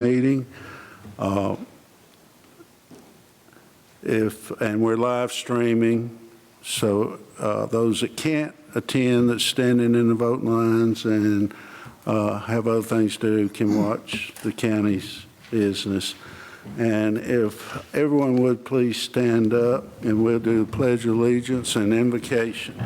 meeting. And we're live streaming, so those that can't attend, that's standing in the voting lines and have other things to do, can watch the county's business. And if everyone would please stand up, and we'll do the Pledge of Allegiance and invocation.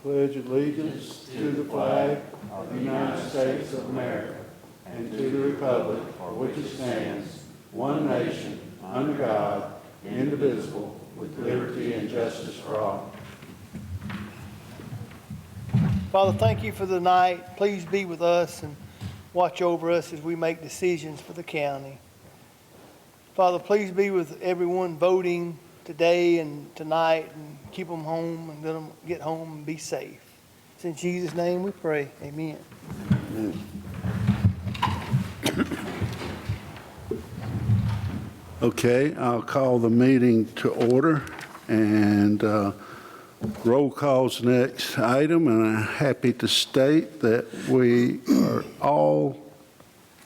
Pledge allegiance to the flag of the United States of America and to the republic for which it stands, one nation, under God, indivisible, with liberty and justice for all. Father, thank you for the night. Please be with us and watch over us as we make decisions for the county. Father, please be with everyone voting today and tonight, and keep them home and let them get home and be safe. It's in Jesus' name we pray. Amen. Amen. Okay, I'll call the meeting to order, and roll call's next item, and I'm happy to state that we are all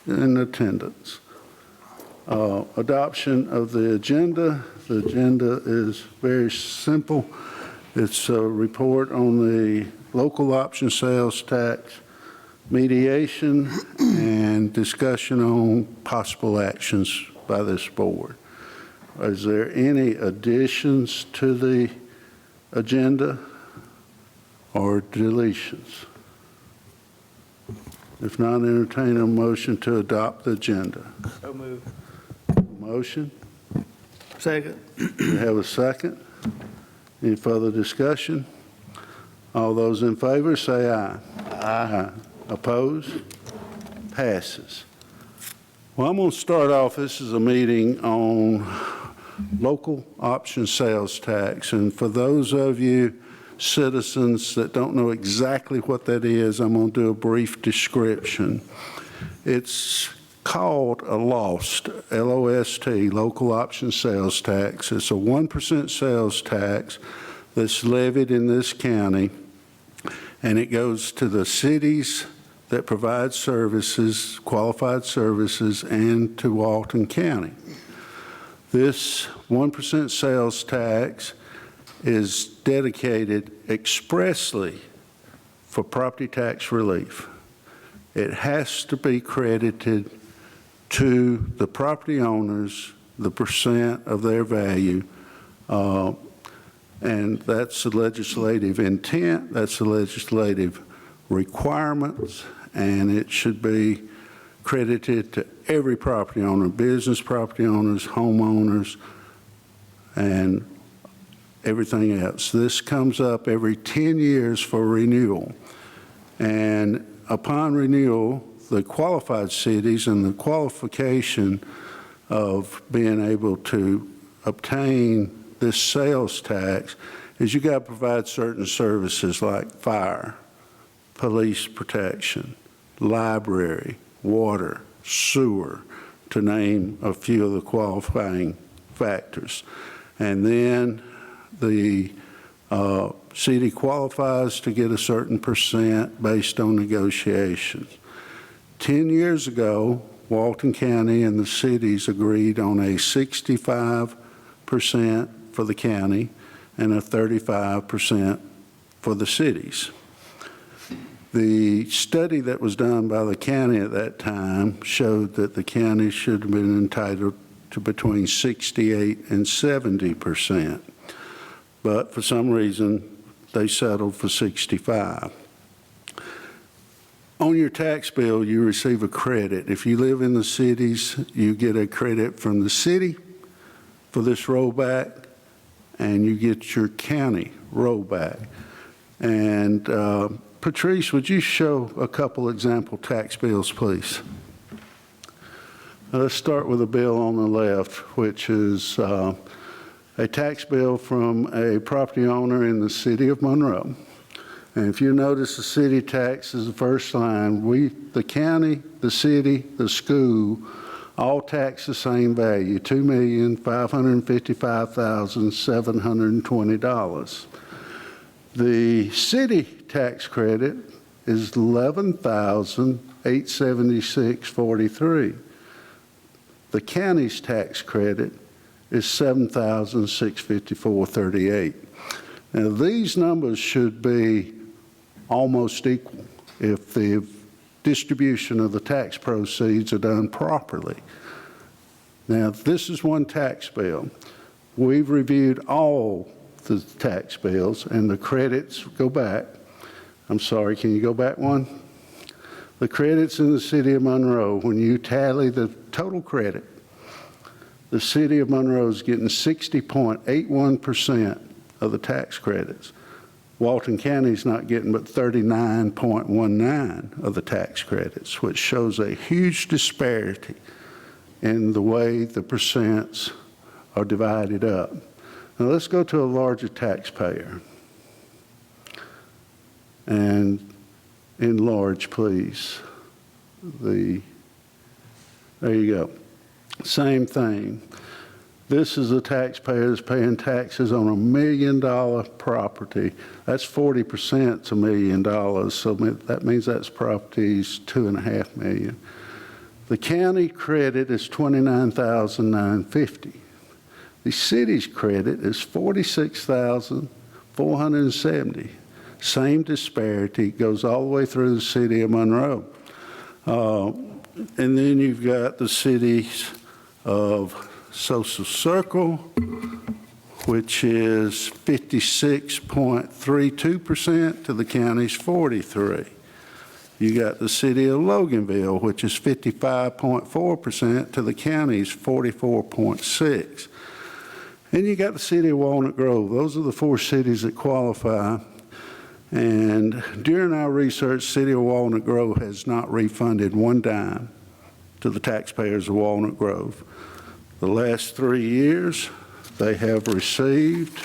in attendance. Adoption of the agenda. The agenda is very simple. It's a report on the local option sales tax, mediation, and discussion on possible actions by this board. Is there any additions to the agenda or deletions? If not, entertain a motion to adopt the agenda. So moved. Motion? Second. We have a second. Any further discussion? All those in favor say aye. Aye. Opposed? Passes. Well, I'm going to start off. This is a meeting on local option sales tax. And for those of you citizens that don't know exactly what that is, I'm going to do a brief description. It's called a LOST, L-O-S-T, local option sales tax. It's a 1% sales tax that's levied in this county, and it goes to the cities that provide services, qualified services, and to Walton County. This 1% sales tax is dedicated expressly for property tax relief. It has to be credited to the property owners, the percent of their value, and that's the legislative intent, that's the legislative requirements, and it should be credited to every property owner, business property owners, homeowners, and everything else. This comes up every 10 years for renewal, and upon renewal, the qualified cities and the qualification of being able to obtain this sales tax is you got to provide certain services like fire, police protection, library, water, sewer, to name a few of the qualifying factors. And then the city qualifies to get a certain percent based on negotiations. 10 years ago, Walton County and the cities agreed on a 65% for the county and a 35% for the cities. The study that was done by the county at that time showed that the county should have been entitled to between 68 and 70%, but for some reason they settled for 65. On your tax bill, you receive a credit. If you live in the cities, you get a credit from the city for this rollback, and you get your county rollback. And Patrice, would you show a couple example tax bills, please? Let's start with a bill on the left, which is a tax bill from a property owner in the city of Monroe. And if you notice, the city tax is the first line. The county, the city, the school, all tax the same value, $2,555,720. The city tax credit is $11,876.43. The county's tax credit is $7,654.38. Now, these numbers should be almost equal if the distribution of the tax proceeds are done properly. Now, this is one tax bill. We've reviewed all the tax bills, and the credits go back. I'm sorry, can you go back one? The credits in the city of Monroe, when you tally the total credit, the city of Monroe is getting 60.81% of the tax credits. Walton County is not getting but 39.19% of the tax credits, which shows a huge disparity in the way the percents are divided up. Now let's go to a larger taxpayer. And enlarge, please. There you go. Same thing. This is a taxpayer that's paying taxes on $1 million property. That's 40% $1 million, so that means that's property's $2.5 million. The county credit is $29,950. The city's credit is $46,470. Same disparity, goes all the way through the city of Monroe. And then you've got the cities of Social Circle, which is 56.32% to the county's 43%. You got the city of Loganville, which is 55.4% to the county's 44.6%. And you got the city of Walnut Grove. Those are the four cities that qualify. And during our research, city of Walnut Grove has not refunded one dime to the taxpayers of Walnut Grove. The last 3 years, they have received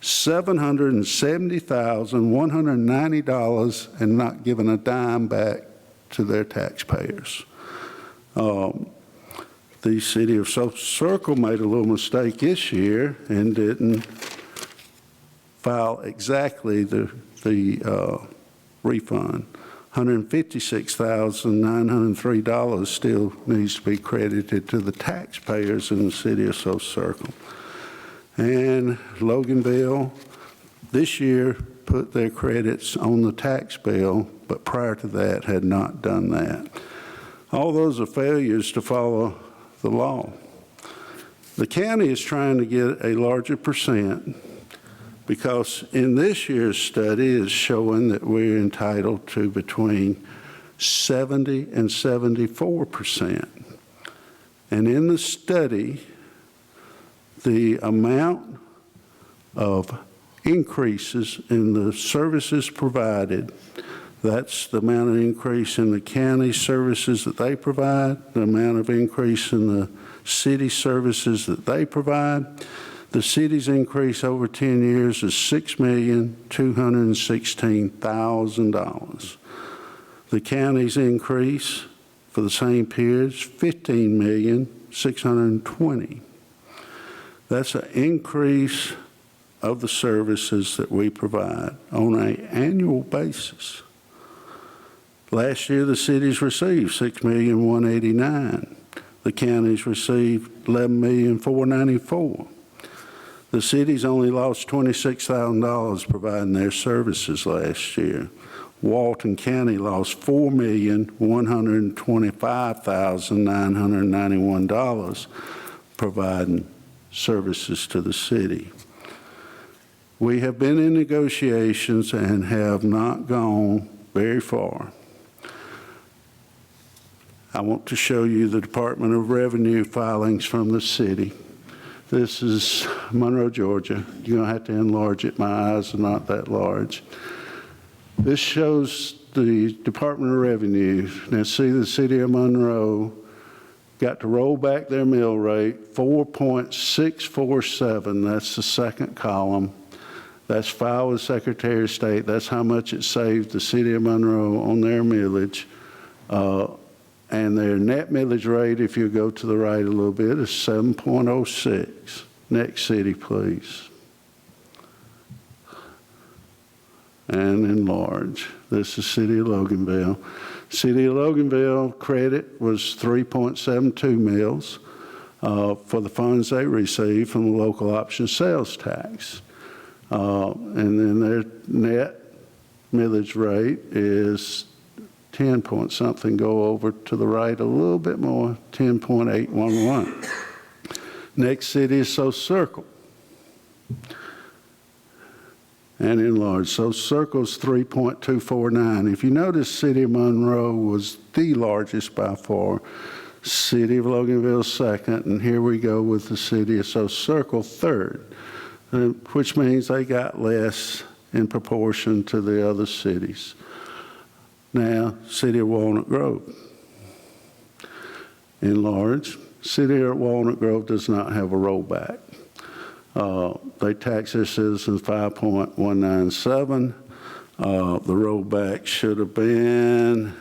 $770,190 and not given a dime back to their taxpayers. The city of Social Circle made a little mistake this year and didn't file exactly the refund. $156,903 still needs to be credited to the taxpayers in the city of Social Circle. And Loganville this year put their credits on the tax bill, but prior to that had not done that. All those are failures to follow the law. The county is trying to get a larger percent because in this year's study is showing that we're entitled to between 70 and 74%. And in the study, the amount of increases in the services provided, that's the amount of increase in the county services that they provide, the amount of increase in the city services that they provide. The city's increase over 10 years is $6,216,000. The county's increase for the same period is $15,620,000. That's an increase of the services that we provide on an annual basis. Last year, the cities received $6,189,000. The counties received $11,494,000. The cities only lost $26,000 providing their services last year. Walton County lost $4,125,991 providing services to the city. We have been in negotiations and have not gone very far. I want to show you the Department of Revenue filings from the city. This is Monroe, Georgia. You're going to have to enlarge it. My eyes are not that large. This shows the Department of Revenue. Now see, the city of Monroe got to roll back their mill rate 4.647. That's the second column. That's filed with Secretary of State. That's how much it saved the city of Monroe on their millage. And their net millage rate, if you go to the right a little bit, is 7.06. Next city, please. and enlarge. This is City of Loganville. City of Loganville credit was 3.72 mils for the funds they received from the local option sales tax. And then their net millage rate is 10 point something, go over to the right a little bit more, 10.811. Next city is So Circle and enlarge. So Circle's 3.249. If you notice, City of Monroe was the largest by far. City of Loganville second, and here we go with the City of So Circle third, which means they got less in proportion to the other cities. Now, City of Walnut Grove. Enlarge. City of Walnut Grove does not have a rollback. They tax their citizens 5.197. The rollback should have been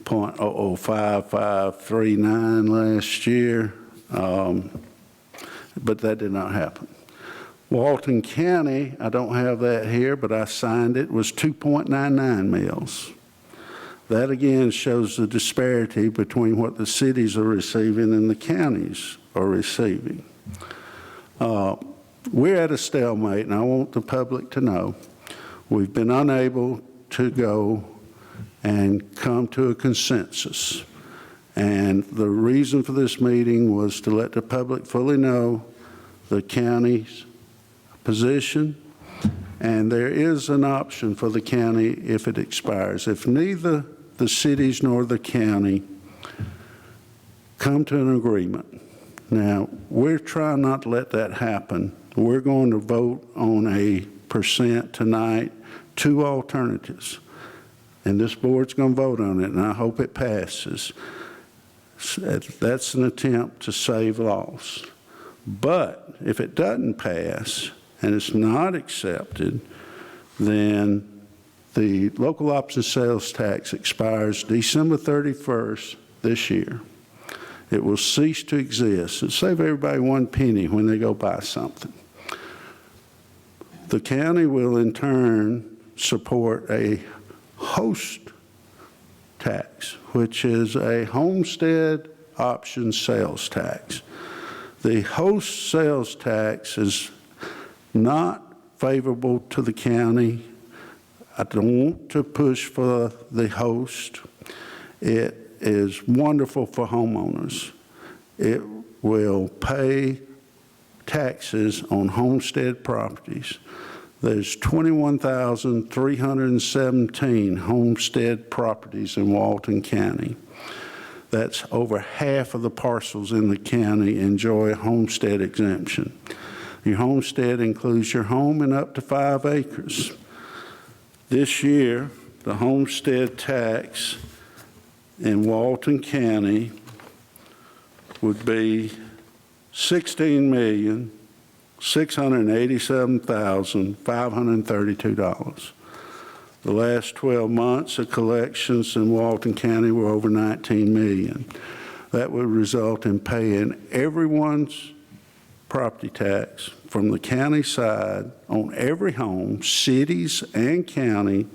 0.005539 last year, but that did not happen. Walton County, I don't have that here, but I signed it, was 2.99 mils. That again shows the disparity between what the cities are receiving and the counties are receiving. We're at a stalemate, and I want the public to know we've been unable to go and come to a consensus. And the reason for this meeting was to let the public fully know the county's position, and there is an option for the county if it expires. If neither the cities nor the county come to an agreement. Now, we're trying not to let that happen. We're going to vote on a percent tonight, two alternatives. And this board's going to vote on it, and I hope it passes. That's an attempt to save loss. But if it doesn't pass and it's not accepted, then the local option sales tax expires December 31st this year. It will cease to exist. It'll save everybody 1 penny when they go buy something. The county will in turn support a host tax, which is a homestead option sales tax. The host sales tax is not favorable to the county. I don't want to push for the host. It is wonderful for homeowners. It will pay taxes on homestead properties. There's 21,317 homestead properties in Walton County. That's over half of the parcels in the county enjoy a homestead exemption. Your homestead includes your home and up to 5 acres. This year, the homestead tax in Walton County would be $16,687,532. The last 12 months of collections in Walton County were over $19 million. That would result in paying everyone's property tax from the county side on every home, cities and county,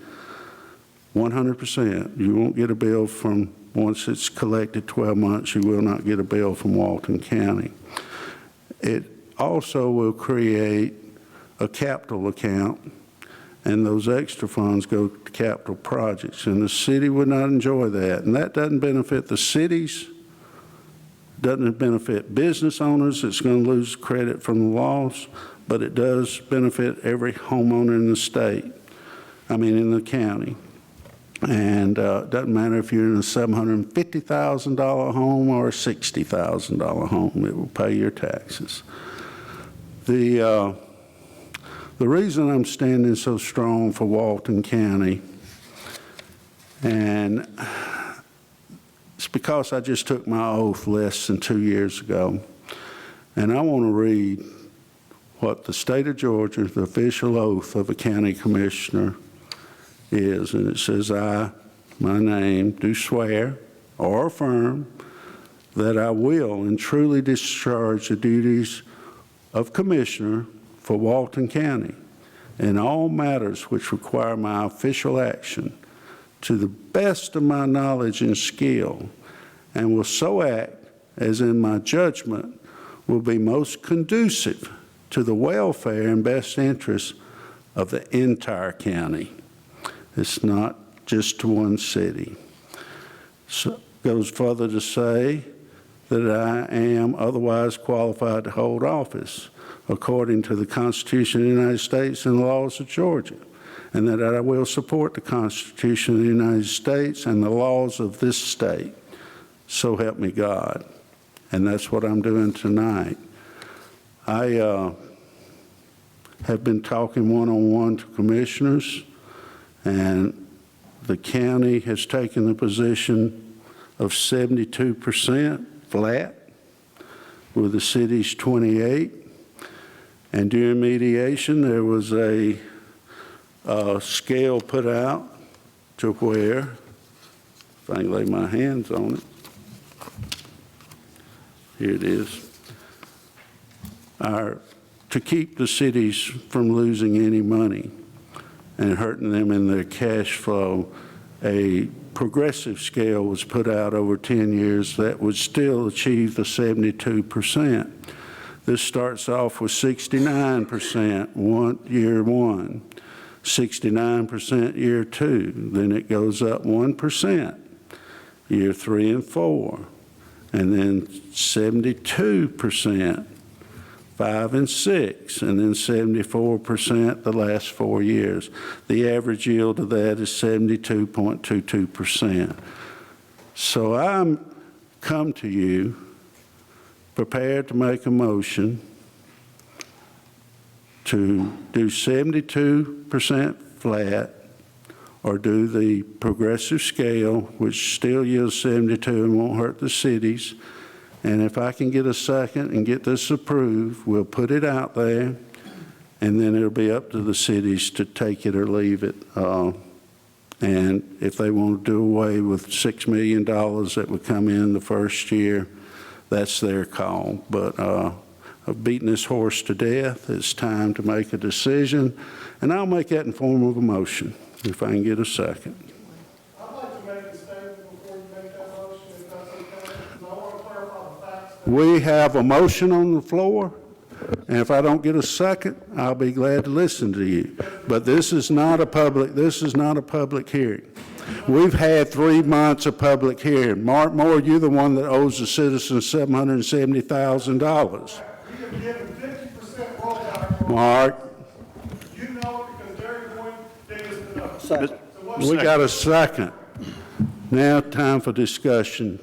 100%. You won't get a bill from, once it's collected 12 months, you will not get a bill from Walton County. It also will create a capital account, and those extra funds go to capital projects, and the city would not enjoy that. And that doesn't benefit the cities, doesn't benefit business owners. It's going to lose credit from the loss, but it does benefit every homeowner in the state, in the county. And it doesn't matter if you're in a $750,000 home or a $60,000 home, it will pay your taxes. The reason I'm standing so strong for Walton County, and it's because I just took my oath less than 2 years ago, and I want to read what the state of Georgia, the official oath of a county commissioner is, and it says, I, my name, do swear or affirm that I will and truly discharge the duties of Commissioner for Walton County in all matters which require my official action to the best of my knowledge and skill, and will so act as in my judgment will be most conducive to the welfare and best interests of the entire county. It's not just to one city. So goes further to say that I am otherwise qualified to hold office according to the Constitution of the United States and the laws of Georgia, and that I will support the Constitution of the United States and the laws of this state. So help me God. And that's what I'm doing tonight. I have been talking one-on-one to commissioners, and the county has taken the position of 72% flat, with the city's 28%. And during mediation, there was a scale put out to where, if I can lay my hands on it, here it is, to keep the cities from losing any money and hurting them in their cash flow, a progressive scale was put out over 10 years that would still achieve the 72%. This starts off with 69% year one, 69% year two, then it goes up 1% year 3 and 4, and then 72% 5 and 6, and then 74% the last 4 years. The average yield of that is 72.22%. So I'm come to you prepared to make a motion to do 72% flat or do the progressive scale, which still yields 72 and won't hurt the cities. And if I can get a second and get this approved, we'll put it out there, and then it'll be up to the cities to take it or leave it. And if they want to do away with $6 million that would come in the first year, that's their call. But I've beaten this horse to death. It's time to make a decision, and I'll make that in form of a motion, if I can get a second. I'd like to make a statement before you make that motion, if that's okay, because I want to clarify the facts. We have a motion on the floor, and if I don't get a second, I'll be glad to listen to you. But this is not a public hearing. We've had 3 months of public hearing. Mark Moore, you're the one that owes the citizens $770,000. We have given 50% rollback. Mark, You know it because Jerry Boyd gave us the number. So what's we got a second. Now time for discussion,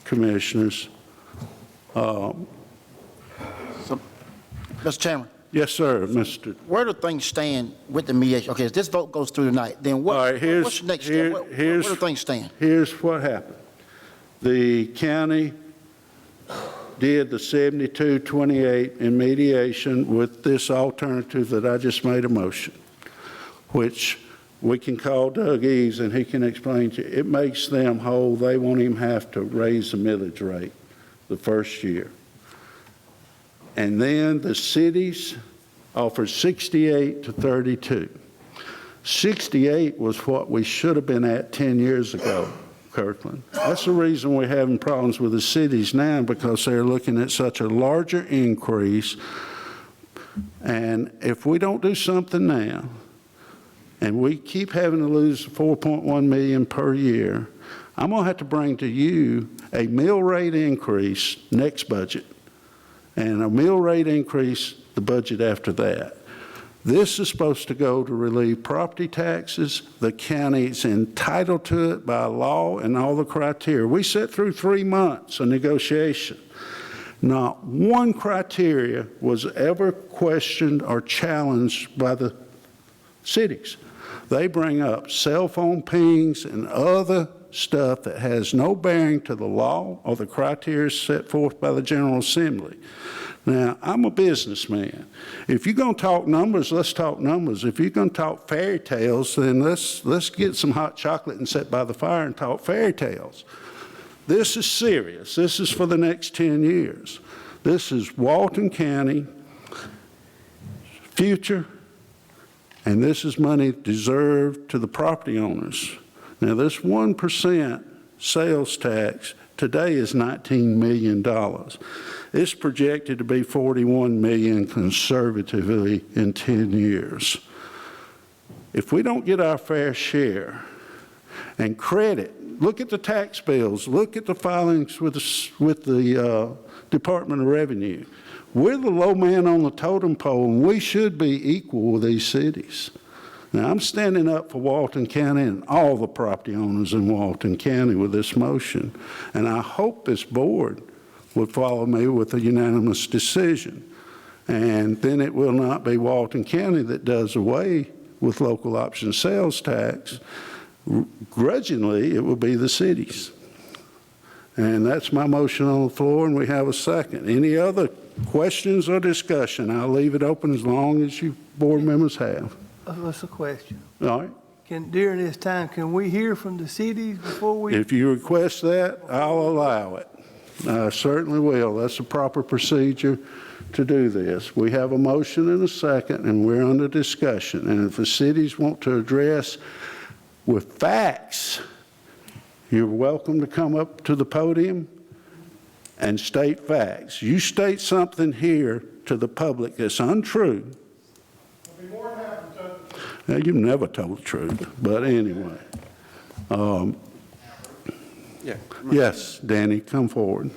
commissioners. Mr. Chairman, Yes, sir, Mr. where do things stand with the mediation? Okay, if this vote goes through tonight, then All right, what's the next step? Where do things stand? Here's what happened. The county did the 72-28 in mediation with this alternative that I just made a motion, which we can call Doug Eves and he can explain to you. It makes them whole. They won't even have to raise the millage rate the first year. And then the cities offered 68 to 32. 68 was what we should have been at 10 years ago, Kirkland. That's the reason we're having problems with the cities now, because they're looking at such a larger increase. And if we don't do something now, and we keep having to lose 4.1 million per year, I'm going to have to bring to you a mill rate increase next budget, and a mill rate increase the budget after that. This is supposed to go to relieve property taxes. The county's entitled to it by law and all the criteria. We sat through 3 months of negotiation. Not one criteria was ever questioned or challenged by the cities. They bring up cell phone pings and other stuff that has no bearing to the law or the criteria set forth by the General Assembly. Now, I'm a businessman. If you're going to talk numbers, let's talk numbers. If you're going to talk fairy tales, then let's get some hot chocolate and sit by the fire and talk fairy tales. This is serious. This is for the next 10 years. This is Walton County future and this is money deserved to the property owners. Now, this 1% sales tax today is $19 million. It's projected to be $41 million conservatively in 10 years. If we don't get our fair share and credit, look at the tax bills, look at the filings with the Department of Revenue. We're the low man on the totem pole, and we should be equal with these cities. Now, I'm standing up for Walton County and all the property owners in Walton County with this motion, and I hope this board would follow me with a unanimous decision. And then it will not be Walton County that does away with local option sales tax. Grudgingly, it will be the cities. And that's my motion on the floor, and we have a second. Any other questions or discussion? I'll leave it open as long as you board members have. What's the question? All right. During this time, can we hear from the cities before we? If you request that, I'll allow it. I certainly will. That's the proper procedure to do this. We have a motion and a second, and we're under discussion. And if the cities want to address with facts, you're welcome to come up to the podium and state facts. You state something here to the public that's untrue. I'll be more than happy to. Now, you've never told the truth, but anyway. Yes, Danny, come forward.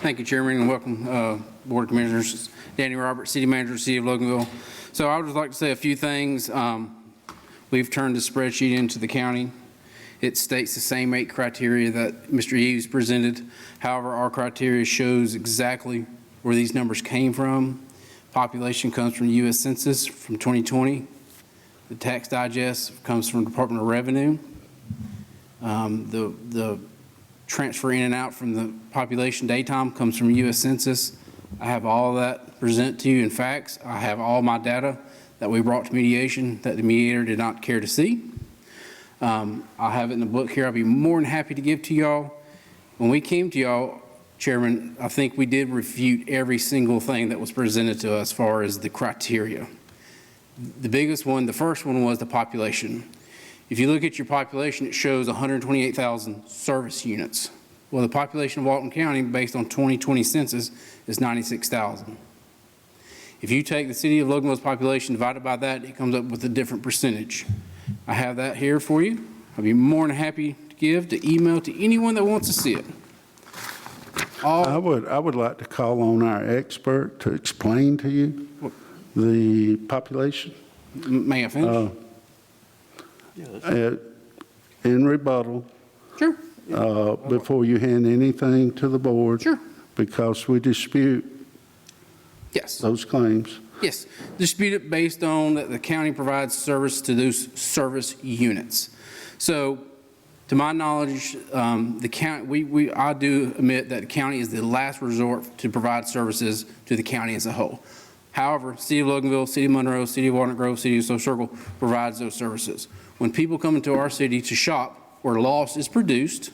Thank you, Chairman, and welcome, Board of Commissioners. Danny Roberts, City Manager, City of Loganville. So I would just like to say a few things. We've turned the spreadsheet into the county. It states the same 8 criteria that Mr. Eves presented. However, our criteria shows exactly where these numbers came from. Population comes from the U.S. Census from 2020. The tax digest comes from Department of Revenue. The transfer in and out from the population daytime comes from U.S. Census. I have all of that present to you in facts. I have all my data that we brought to mediation that the mediator did not care to see. I have it in the book here. I'll be more than happy to give to y'all. When we came to y'all, Chairman, I think we did refute every single thing that was presented to us as far as the criteria. The biggest one, the first one, was the population. If you look at your population, it shows 128,000 service units. Well, the population of Walton County, based on 2020 census, is 96,000. If you take the city of Loganville's population divided by that, it comes up with a different percentage. I have that here for you. I'll be more than happy to give to email to anyone that wants to see it. I would like to call on our expert to explain to you the population. May I finish? In rebuttal, Sure. before you hand anything to the board. Sure. Because we dispute Yes. those claims. Yes. Disputed based on that the county provides service to those service units. So, to my knowledge, the county, I do admit that the county is the last resort to provide services to the county as a whole. However, City of Loganville, City of Monroe, City of Walnut Grove, City of Social Circle provides those services. When people come into our city to shop where loss is produced,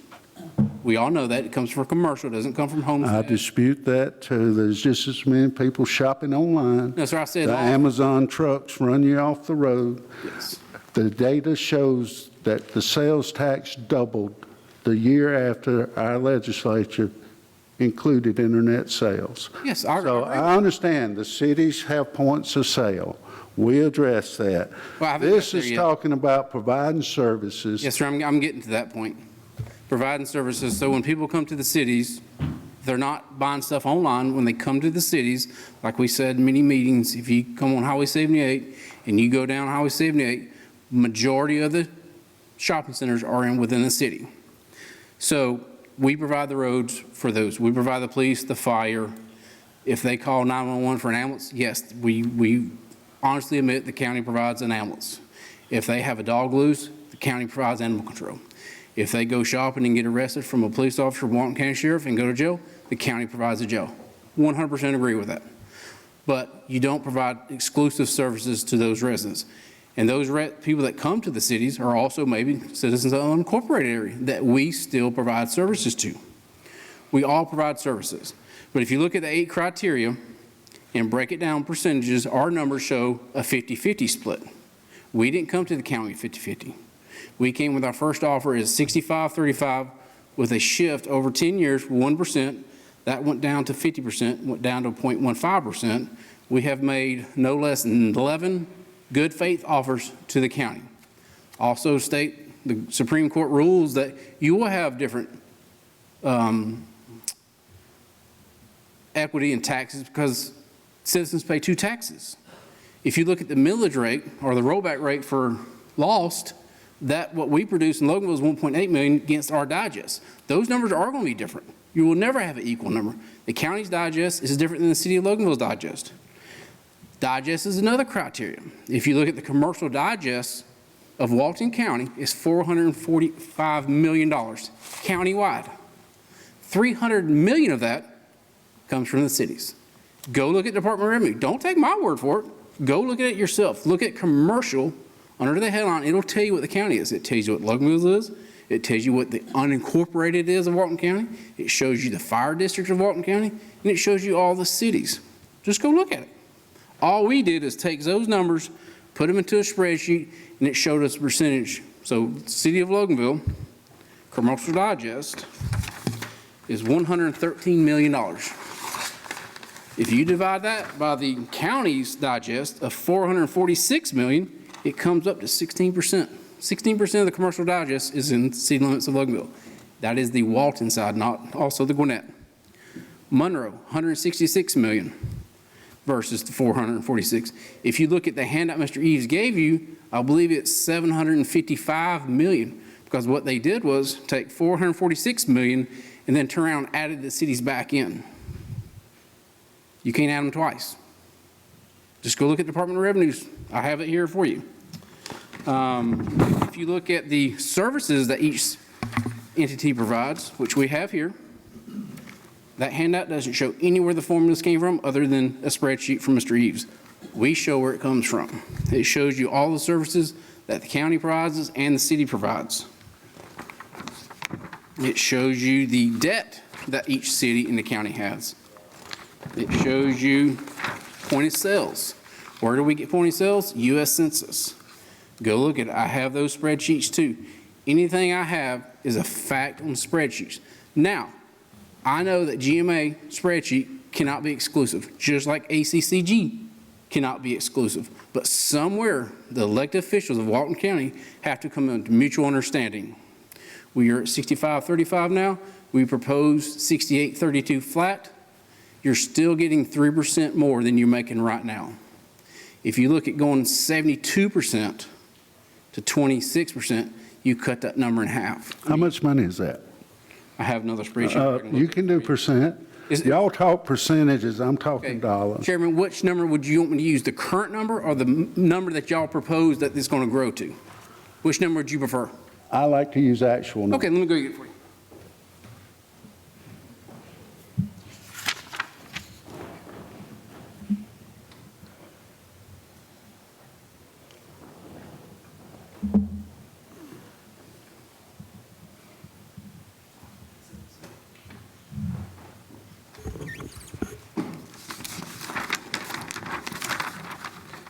we all know that. It comes from a commercial. It doesn't come from homes. I dispute that too. There's just as many people shopping online. No, sir, I said The loss. Amazon trucks run you off the road. Yes. The data shows that the sales tax doubled the year after our legislature included internet sales. Yes, So I understand the cities have points of sale. We address that. Well, I haven't This got there is yet. talking about providing services. Yes, sir, I'm getting to that point. Providing services, so when people come to the cities, they're not buying stuff online. When they come to the cities, like we said in many meetings, if you come on Highway 78 and you go down Highway 78, majority of the shopping centers are within the city. So we provide the roads for those. We provide the police, the fire. If they call 911 for an ambulance, yes, we honestly admit the county provides an ambulance. If they have a dog loose, the county provides animal control. If they go shopping and get arrested from a police officer, Walton County Sheriff, and go to jail, the county provides a jail. 100% agree with that. But you don't provide exclusive services to those residents. And those people that come to the cities are also maybe citizens of the unincorporated area that we still provide services to. We all provide services. But if you look at the 8 criteria and break it down percentages, our numbers show a 50-50 split. We didn't come to the county 50-50. We came with our first offer as 65-35 with a shift over 10 years, 1%. That went down to 50%, went down to 0.15%. We have made no less than 11 good faith offers to the county. Also state the Supreme Court rules that you will have different equity in taxes because citizens pay 2 taxes. If you look at the millage rate or the rollback rate for lost, that what we produce in Loganville is 1.8 million against our digest. Those numbers are going to be different. You will never have an equal number. The county's digest is different than the city of Loganville's digest. Digest is another criteria. If you look at the commercial digest of Walton County, it's $445 million countywide. $300 million of that comes from the cities. Go look at Department of Revenue. Don't take my word for it. Go look at it yourself. Look at commercial under the headline. It'll tell you what the county is. It tells you what Loganville is. It tells you what the unincorporated is of Walton County. It shows you the fire district of Walton County, and it shows you all the cities. Just go look at it. All we did is take those numbers, put them into a spreadsheet, and it showed us a percentage. So city of Loganville, commercial digest, is $113 million. If you divide that by the county's digest of $446 million, it comes up to 16%. 16% of the commercial digest is in city limits of Loganville. That is the Walton side, not also the Gwinnett. Monroe, $166 million versus the $446. If you look at the handout Mr. Eves gave you, I believe it's $755 million, because what they did was take $446 million and then turn around and added the cities back in. You can't add them twice. Just go look at Department of Revenues. I have it here for you. If you look at the services that each entity provides, which we have here, that handout doesn't show anywhere the formulas came from other than a spreadsheet from Mr. Eves. We show where it comes from. It shows you all the services that the county provides and the city provides. It shows you the debt that each city in the county has. It shows you point of sales. Where do we get point of sales? U.S. Census. Go look at it. I have those spreadsheets too. Anything I have is a fact on spreadsheets. Now, I know that GMA spreadsheet cannot be exclusive, just like ACCG cannot be exclusive. But somewhere, the elected officials of Walton County have to come into mutual understanding. We are at 65-35 now. We propose 68-32 flat. You're still getting 3% more than you're making right now. If you look at going 72% to 26%, you cut that number in half. How much money is that? I have another spreadsheet. You can do percent. Y'all talk percentages, I'm talking dollars. Chairman, which number would you want me to use, the current number or the number that y'all propose that it's going to grow to? Which number would you prefer? I like to use actual numbers. Okay, let me go get it for you.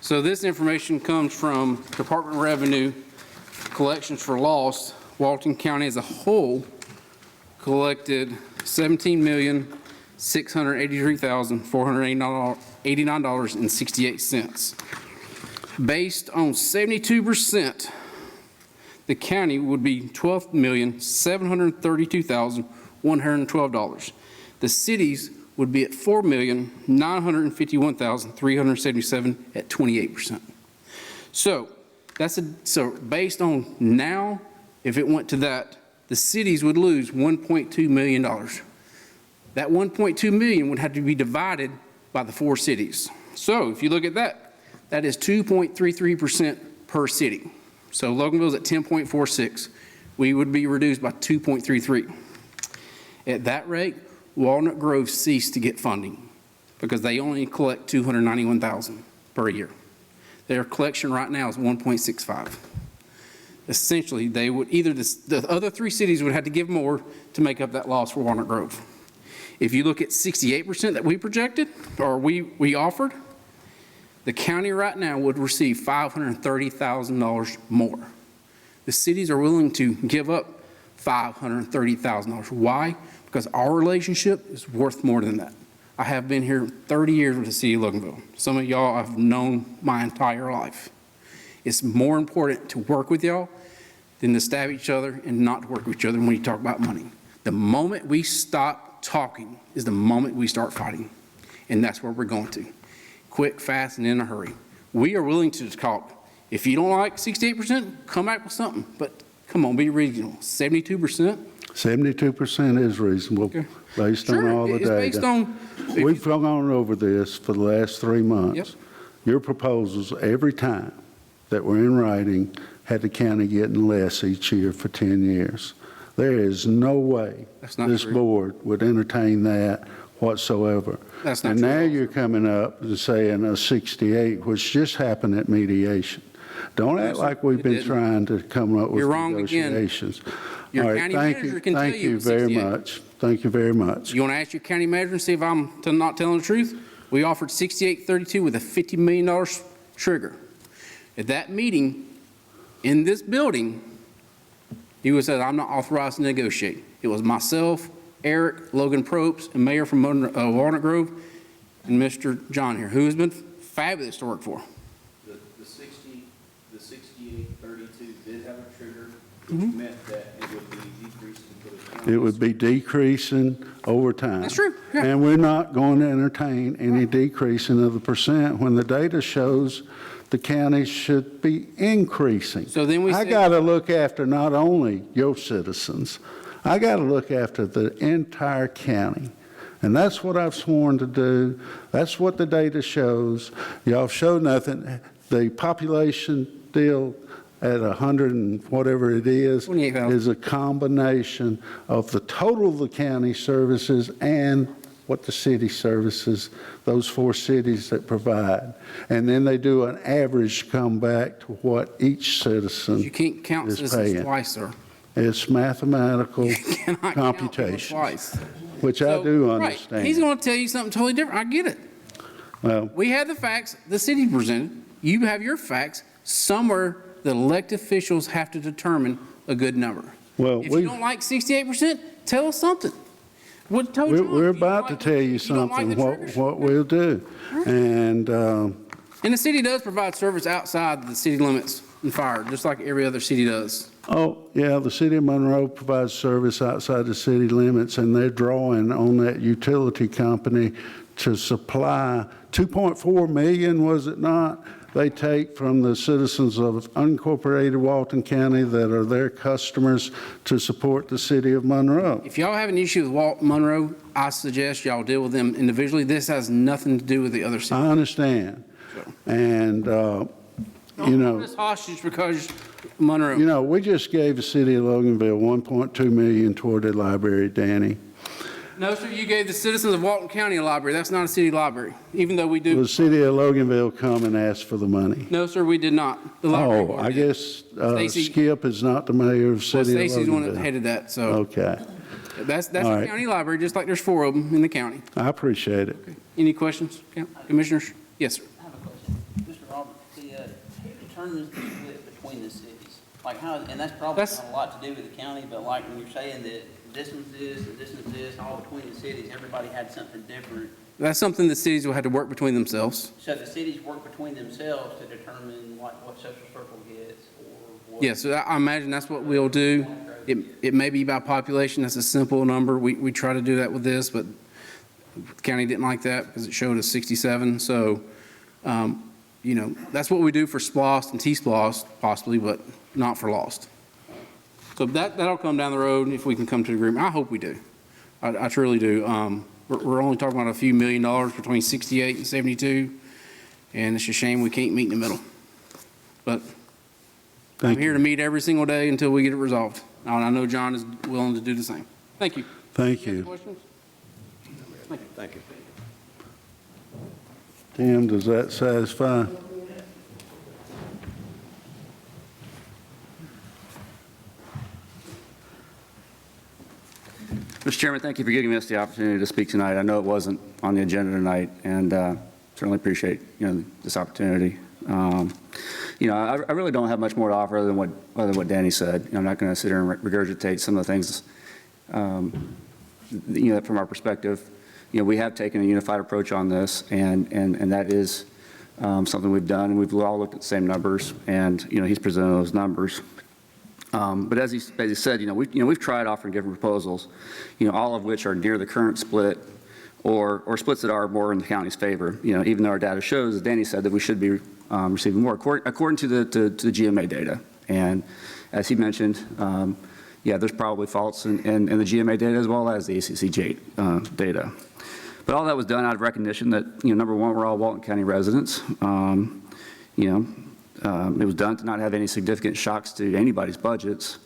So this information comes from Department of Revenue collections for lost. Walton County as a whole collected $17,683,489.68. Based on 72%, the county would be $12,732,112. The cities would be at $4,951,377 at 28%. So so based on now, if it went to that, the cities would lose $1.2 million. That $1.2 million would have to be divided by the 4 cities. So if you look at that, that is 2.33% per city. So Loganville's at 10.46. We would be reduced by 2.33. At that rate, Walnut Grove ceased to get funding because they only collect $291,000 per year. Their collection right now is 1.65. Essentially, they would, either the other three cities would have to give more to make up that loss for Walnut Grove. If you look at 68% that we projected, or we offered, the county right now would receive $530,000 more. The cities are willing to give up $530,000. Why? Because our relationship is worth more than that. I have been here 30 years with the city of Loganville. Some of y'all I've known my entire life. It's more important to work with y'all than to stab each other and not to work with each other when you talk about money. The moment we stop talking is the moment we start fighting. And that's where we're going to. Quick, fast, and in a hurry. We are willing to talk. If you don't like 68%, come back with something. But come on, be reasonable. 72%? 72% is reasonable, Okay. based on Sure, all the it's based data. on. We've gone over this for the last 3 months. Yep. Your proposals, every time that were in writing, had the county getting less each year for 10 years. There is no way That's not this true. board would entertain that whatsoever. That's not And true now also. you're coming up and saying a 68, which just happened at mediation. Don't act sir, like we've it been didn't. trying to come up with You're wrong again. negotiations. Your All right, county thank manager you. can tell Thank you you it's very 68. much. Thank you very much. You want to ask your county manager and see if I'm not telling the truth? We offered 6832 with a $50 million trigger. At that meeting, in this building, he was said, I'm not authorized to negotiate. It was myself, Eric, Logan Probst, and Mayor from Walnut Grove, and Mr. John here, who has been fabulous to work for. The 6832 did have a trigger, which meant that it would be decreasing for the county. It would be decreasing over time. That's true, yeah. And we're not going to entertain any decreasing of the percent when the data shows the county should be increasing. So then we I say- got to look after not only your citizens, I got to look after the entire county. And that's what I've sworn to do. That's what the data shows. Y'all show nothing. The population deal at 100 and whatever it is 28,000. is a combination of the total of the county services and what the city services, those 4 cities that provide. And then they do an average come back to what each citizen You can't count is citizens paying. twice, sir. It's mathematical You cannot count people computation, twice. which I So, do right, understand. He's going to tell you something totally different. I get it. Well, We have the facts the city presented. You have your facts. Somewhere, the elected officials have to determine a good number. Well, If you don't like 68%, tell us something. What told you? we're about to tell you something, what we'll do. And And the city does provide service outside the city limits and fire, just like every other city does. oh, yeah, the city of Monroe provides service outside the city limits, and they're drawing on that utility company to supply 2.4 million, was it not? They take from the citizens of unincorporated Walton County that are their customers to support the city of Monroe. If y'all have an issue with Walt Monroe, I suggest y'all deal with them individually. This has nothing to do with the other cities. I understand. And, you know. It's hostage because Monroe. You know, we just gave the city of Loganville 1.2 million toward the library, Danny. No, sir, you gave the citizens of Walton County a library. That's not a city library, even though we do. The city of Loganville come and ask for the money. No, sir, we did not. The library Oh, board I did. guess Stacy- Skip is not the mayor of Well, city of Stacy's the one that Loganville. headed that, so Okay, that's All the right. county library, just like there's 4 of them in the county. I appreciate it. Any questions, commissioners? Yes, sir. I have a question. Mr. Robert, who determines the split between the cities? Like how, and that's probably That's- not a lot to do with the county, but like when you're saying that this one's this, and this one's this, all between the cities, everybody had something different. That's something the cities will have to work between themselves. So the cities work between themselves to determine like what social circle gets or what. Yes, so I imagine that's what we'll do. It may be by population, that's a simple number. We try to do that with this, but the county didn't like that because it showed us 67. So, you know, that's what we do for SPLOST and T-SPLOST possibly, but not for LOST. So that'll come down the road if we can come to an agreement. I hope we do. I truly do. We're only talking about a few $1 million between 68 and 72, and it's a shame we can't meet in the middle. But I'm Thank here you. to meet every single day until we get it resolved. And I know John is willing to do the same. Thank you. Thank Any you. questions? Thank you. Tim, does that satisfy? Mr. Chairman, thank you for giving us the opportunity to speak tonight. I know it wasn't on the agenda tonight, and certainly appreciate, this opportunity. I really don't have much more to offer other than what Danny said. I'm not going to sit here and regurgitate some of the things, from our perspective. We have taken a unified approach on this, and that is something we've done, and we've all looked at the same numbers, and, he's presented those numbers. But as he said, we've tried offering different proposals, all of which are near the current split or splits that are more in the county's favor, even though our data shows, as Danny said, that we should be receiving more according to the GMA data. And as he mentioned, there's probably faults in the GMA data as well as the ACCJ data. But all that was done out of recognition that, number one, we're all Walton County residents. It was done to not have any significant shocks to anybody's budgets.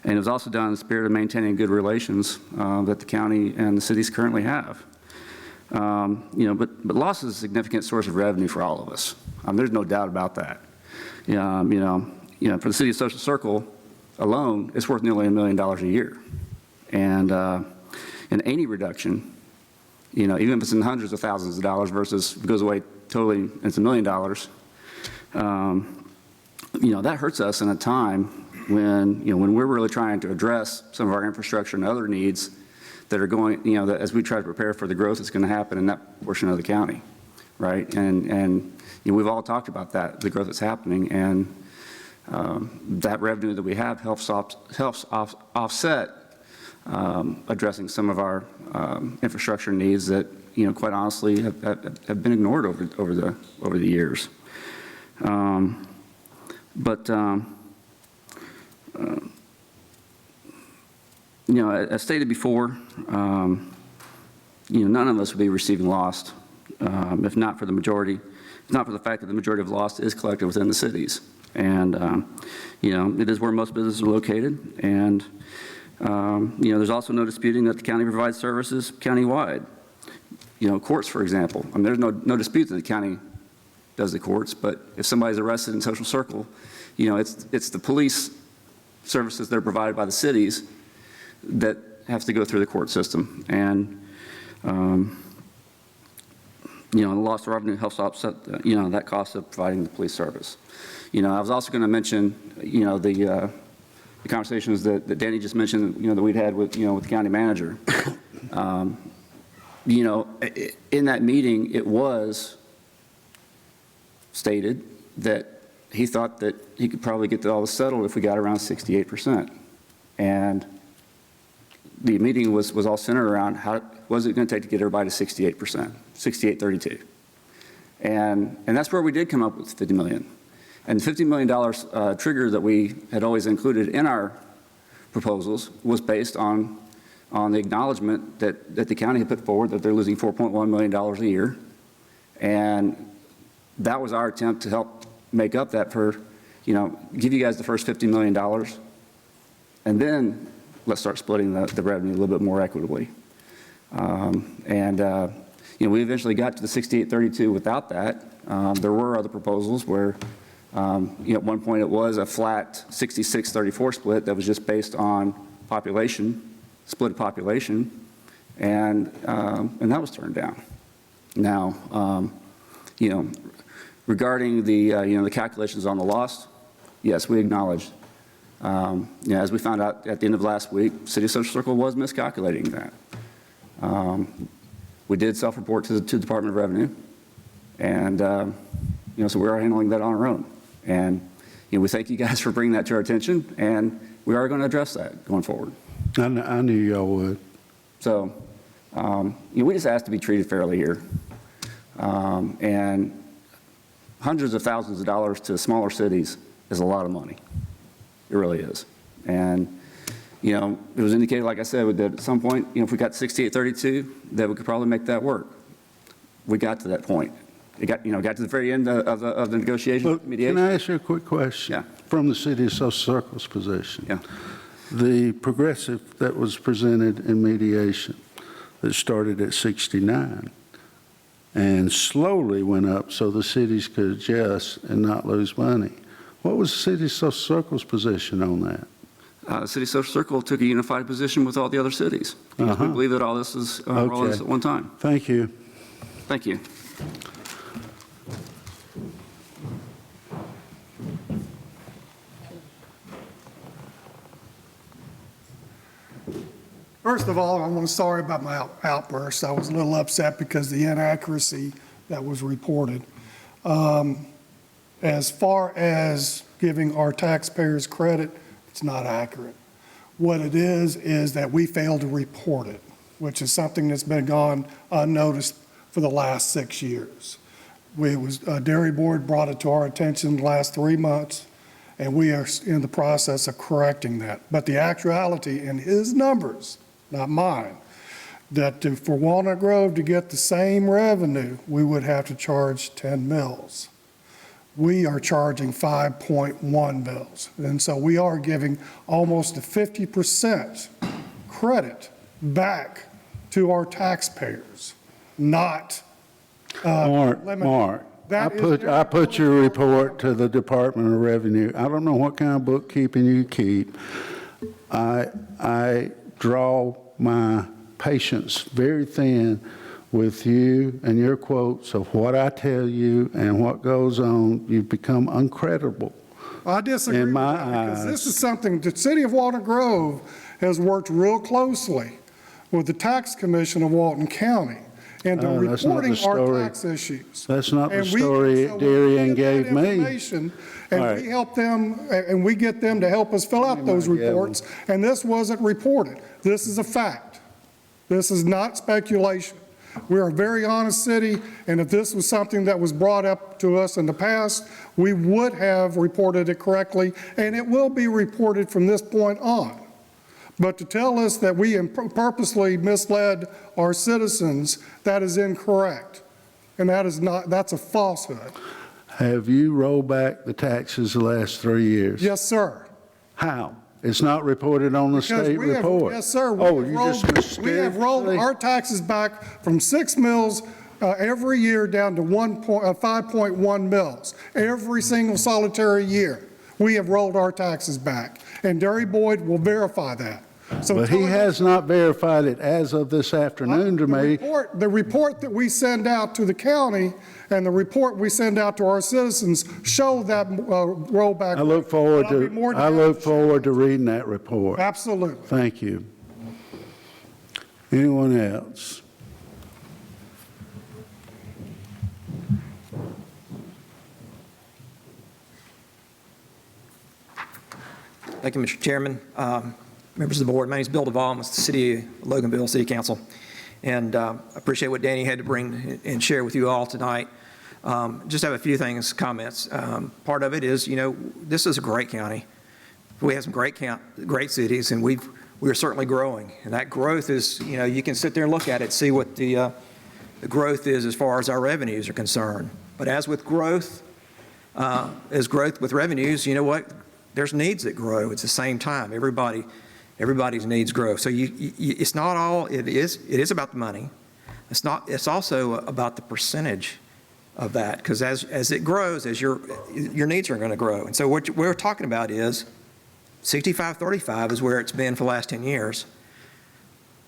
And it was also done in the spirit of maintaining good relations that the county and the cities currently have. But loss is a significant source of revenue for all of us. There's no doubt about that. For the city of Social Circle alone, it's worth nearly $1 million a year. And any reduction, even if it's in hundreds of thousands of dollars versus if it goes away totally and it's $1 million, that hurts us in a time when we're really trying to address some of our infrastructure and other needs that are going, that as we try to prepare for the growth that's going to happen in that portion of the county, right? And we've all talked about that, the growth that's happening, and that revenue that we have helps offset addressing some of our infrastructure needs that, quite honestly, have been ignored over the years. As stated before, none of us would be receiving lost if not for the fact that the majority of lost is collected within the cities. And, it is where most businesses are located. And, there's also no disputing that the county provides services countywide. Courts, for example. There's no dispute that the county does the courts, but if somebody's arrested in Social Circle, it's the police services that are provided by the cities that have to go through the court system. And, the loss of revenue helps offset, that cost of providing the police service. I was also going to mention, the conversations that Danny just mentioned, that we'd had with the county manager. In that meeting, it was stated that he thought that he could probably get all this settled if we got around 68%. And the meeting was all centered around what was it going to take to get everybody to 68%, 68-32. And that's where we did come up with $50 million. And the $50 million trigger that we had always included in our proposals was based on the acknowledgement that the county had put forward that they're losing $4.1 million a year. And that was our attempt to help make up that give you guys the first $50 million, and then let's start splitting the revenue a little bit more equitably. We eventually got to the 68-32 without that. There were other proposals where, at one point it was a flat 66-34 split that was just based on split population, and that was turned down. Now, regarding the calculations on the loss, yes, we acknowledge. As we found out at the end of last week, City of Social Circle was miscalculating that. We did self-report to the Department of Revenue, and so we are handling that on our own. And we thank you guys for bringing that to our attention, and we are going to address that going forward. I knew y'all would. So, we just asked to be treated fairly here. And hundreds of thousands of dollars to smaller cities is a lot of money. It really is. And, it was indicated, like I said, that at some point, if we got 68-32, that we could probably make that work. We got to that point. It got to the very end of the negotiation, Well, mediation. can I ask you a quick question? Yeah. From the City of Social Circle's position. Yeah. The progressive that was presented in mediation that started at 69 and slowly went up so the cities could adjust and not lose money. What was the City of Social Circle's position on that? City Social Circle took a unified position with all the other cities. Because we believe that all this is all this at one time. Thank you. Thank you. First of all, I'm sorry about my outburst. I was a little upset because the inaccuracy that was reported. As far as giving our taxpayers credit, it's not accurate. What it is that we failed to report it, which is something that's been gone unnoticed for the last 6 years. Dairy Board brought it to our attention the last 3 months, and we are in the process of correcting that. But the actuality in his numbers, not mine, that for Walnut Grove to get the same revenue, we would have to charge 10 mills. We are charging 5.1 mills. And so we are giving almost a 50% credit back to our taxpayers, not Mark, That I put your report to the Department of Revenue. I don't know what kind of bookkeeping you keep. I draw my patience very thin with you and your quotes of what I tell you and what goes on. You become uncredible. I disagree In with my that because this eyes. is something, the city of Walnut Grove has worked real closely with the tax commission of Walton County into Oh, that's not the reporting our story. tax issues. That's not the And we- story so when Darien we get that gave me. information, All And right. we help them, and we get them to help us fill out those might get reports, and this wasn't reported. This is a fact. This is not speculation. We're a very honest city, and if this was something that was brought up to us in the past, we would have reported it correctly, and it will be reported from this point on. But to tell us that we purposely misled our citizens, that is incorrect. And that is not, that's a falsehood. Have you rolled back the taxes the last 3 years? Yes, sir. How? It's not reported on the Because state we have- report? Yes, sir. Oh, you just We have rolled mysteriously- our taxes back from 6 mills every year down to 5.1 mills. Every single solitary year, we have rolled our taxes back. And Derry Boyd will verify that. So But he telling us- has not verified it as of this afternoon to me. The report that we send out to the county and the report we send out to our citizens show that rollback. I look forward I'll be more to, than I look happy to- forward to reading that report. Absolutely. Thank you. Anyone else? Thank you, Mr. Chairman. Members of the board, my name is Bill Duvall. I'm with the City of Loganville City Council. And I appreciate what Danny had to bring and share with you all tonight. Just have a few things, comments. Part of it is, you know, this is a great county. We have some great cities, and we're certainly growing. And that growth is, you know, you can sit there and look at it, see what the growth is as far as our revenues are concerned. But as with growth, with revenues, you know what? There's needs that grow at the same time. Everybody's needs grow. So it's not all, it is about the money. It's also about the percentage of that, because as it grows, as your needs are going to grow. And so what we're talking about is 65-35 is where it's been for the last 10 years.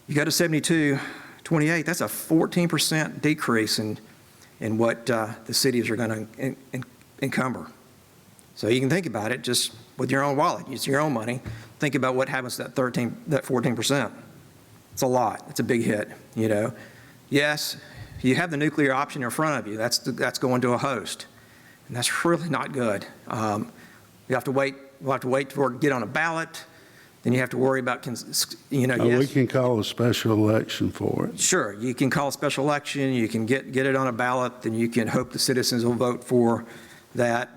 You go to 72-28, that's a 14% decrease in what the cities are going to encumber. So you can think about it just with your own wallet. It's your own money. Think about what happens to that 14%. It's a lot. It's a big hit, you know. Yes, you have the nuclear option in front of you. That's going to a host, and that's really not good. You have to wait. We'll have to wait for it to get on a ballot. Then you have to worry about, you know, We yes. can call a special election for it. Sure, you can call a special election, you can get it on a ballot, then you can hope the citizens will vote for that,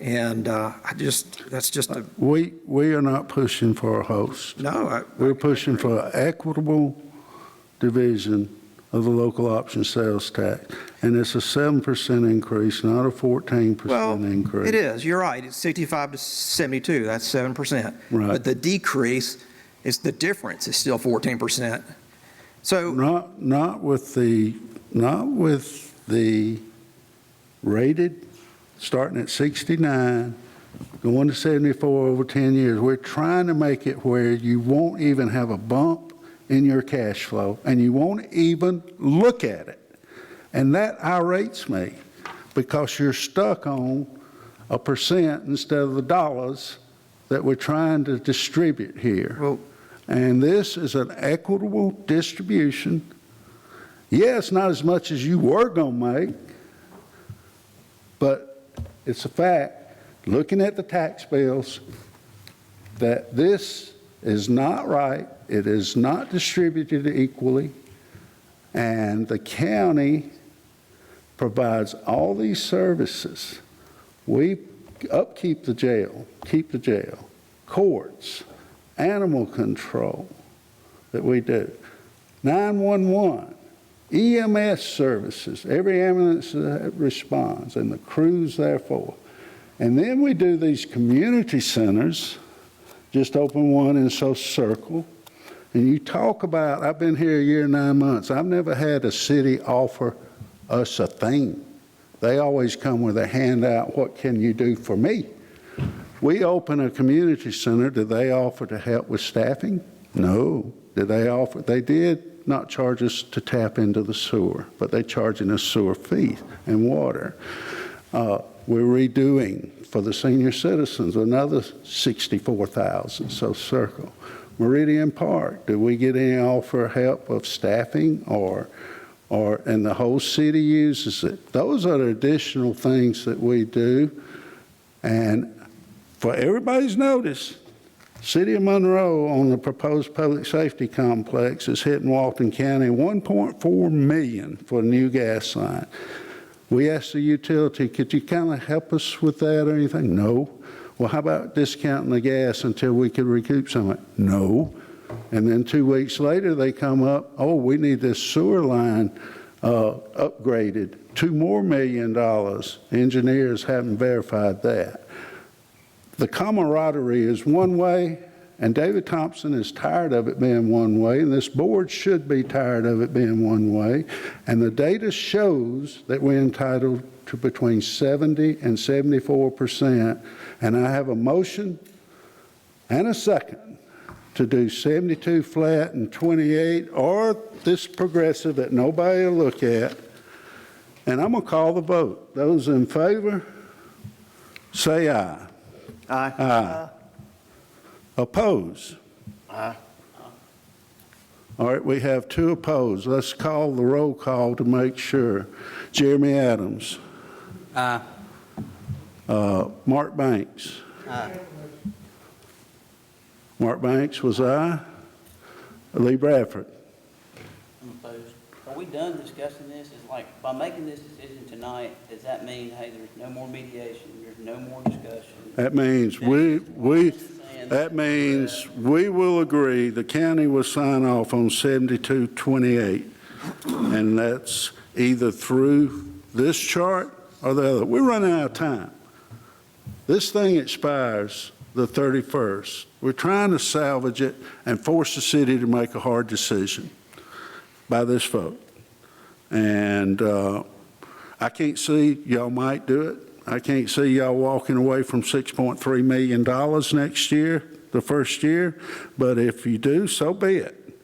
and that's just a, We are not pushing for a host. no. We're pushing for equitable division of the local option sales tax. And it's a 7% increase, not a 14% Well, increase. it is, you're right, it's 65 to 72, that's 7%. Right. But the decrease, the difference is still 14%. So, Not with the rated, starting at 69, going to 74 over 10 years. We're trying to make it where you won't even have a bump in your cash flow, and you won't even look at it. And that irates me, because you're stuck on a percent instead of the dollars that we're trying to distribute here. Well- And this is an equitable distribution. Yeah, it's not as much as you were going to make, but it's a fact, looking at the tax bills, that this is not right. It is not distributed equally, and the county provides all these services. We upkeep the jail, keep the jail, courts, animal control that we do, 911, EMS services, every ambulance that responds, and the crews therefore. And then we do these community centers, just open one in Social Circle, and you talk about, I've been here a year and 9 months, I've never had a city offer us a thing. They always come with a handout, what can you do for me? We open a community center, did they offer to help with staffing? No. Did they offer? They did not charge us to tap into the sewer, but they're charging us sewer fee and water. We're redoing for the senior citizens another $64,000, so circle. Meridian Park, do we get any offer help of staffing and the whole city uses it? Those are the additional things that we do. And for everybody's notice, City of Monroe on the proposed public safety complex is hitting Walton County $1.4 million for a new gas line. We asked the utility, could you kind of help us with that or anything? No. Well, how about discounting the gas until we could recoup some of it? No. And then 2 weeks later, they come up, oh, we need this sewer line upgraded, $2 more million. Engineers haven't verified that. The camaraderie is one way, and David Thompson is tired of it being one way, and this board should be tired of it being one way. And the data shows that we're entitled to between 70 and 74%. And I have a motion and a second to do 72 flat and 28, or this progressive that nobody will look at. And I'm going to call the vote. Those in favor, say aye. Aye. Aye. Oppose? Aye. All right, we have 2 opposed. Let's call the roll call to make sure. Jeremy Adams. Aye. Mark Banks. Aye. Mark Banks was aye. Lee Bradford. I'm opposed. Are we done discussing this? Is like, by making this decision tonight, does that mean, hey, there's no more mediation, there's no more discussion? That means that means we will agree, the county will sign off on 7228. And that's either through this chart or the other. We're running out of time. This thing expires the 31st. We're trying to salvage it and force the city to make a hard decision by this vote. And I can't see, y'all might do it. I can't see y'all walking away from $6.3 million next year, the first year. But if you do, so be it.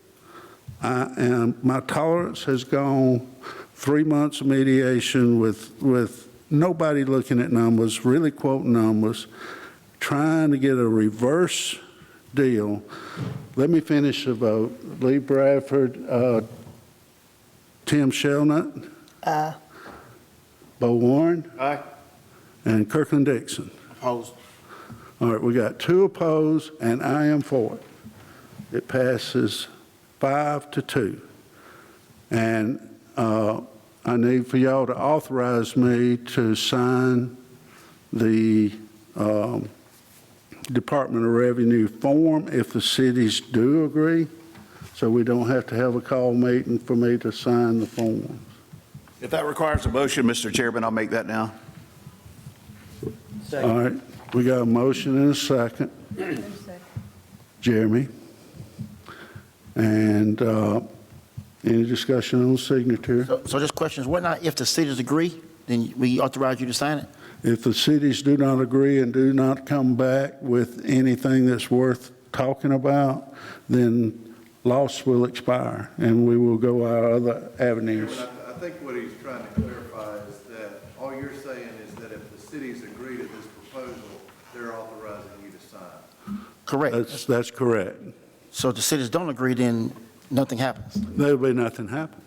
And my tolerance has gone 3 months of mediation with nobody looking at numbers, really quoting numbers, trying to get a reverse deal. Let me finish the vote. Lee Bradford, Tim Shelnut. Aye. Bo Warren. Aye. And Kirkland Dixon. Opposed. All right, we got 2 opposed, and I am for it. It passes 5-2. And I need for y'all to authorize me to sign the Department of Revenue form if the cities do agree, so we don't have to have a call meeting for me to sign the forms. If that requires a motion, Mr. Chairman, I'll make that now. All right, we got a motion and a second. Jeremy. And any discussion on the signature? So just questions, what not if the cities agree, then we authorize you to sign it? If the cities do not agree and do not come back with anything that's worth talking about, then loss will expire and we will go our other avenues. I think what he's trying to clarify is that all you're saying is that if the cities agree to this proposal, they're authorizing you to sign. Correct. That's correct. So if the cities don't agree, then nothing happens. There'll be nothing happen.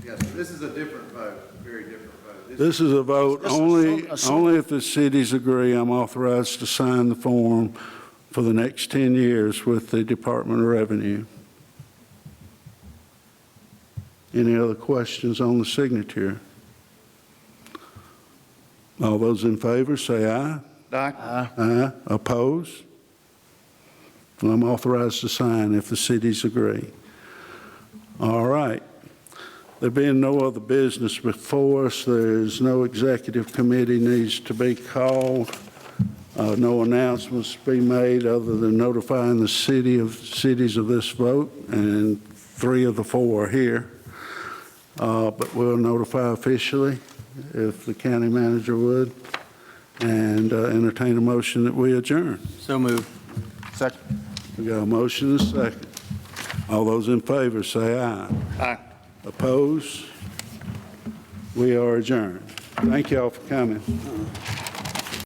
Yes, sir. This is a different vote, a very different vote. This is a vote This is only, so- only if the cities agree I'm authorized to sign the form for the next 10 years with the Department of Revenue. Any other questions on the signature? All those in favor, say aye. Aye. Oppose? Well, I'm authorized to sign if the cities agree. All right. There being no other business before us, there's no executive committee needs to be called. No announcements to be made other than notifying the cities of this vote, and 3 of the 4 are here. But we'll notify officially if the county manager would, and entertain a motion that we adjourn. So moved. Second. We got a motion and a second. All those in favor say aye. Aye. Opposed? We are adjourned. Thank you all for coming.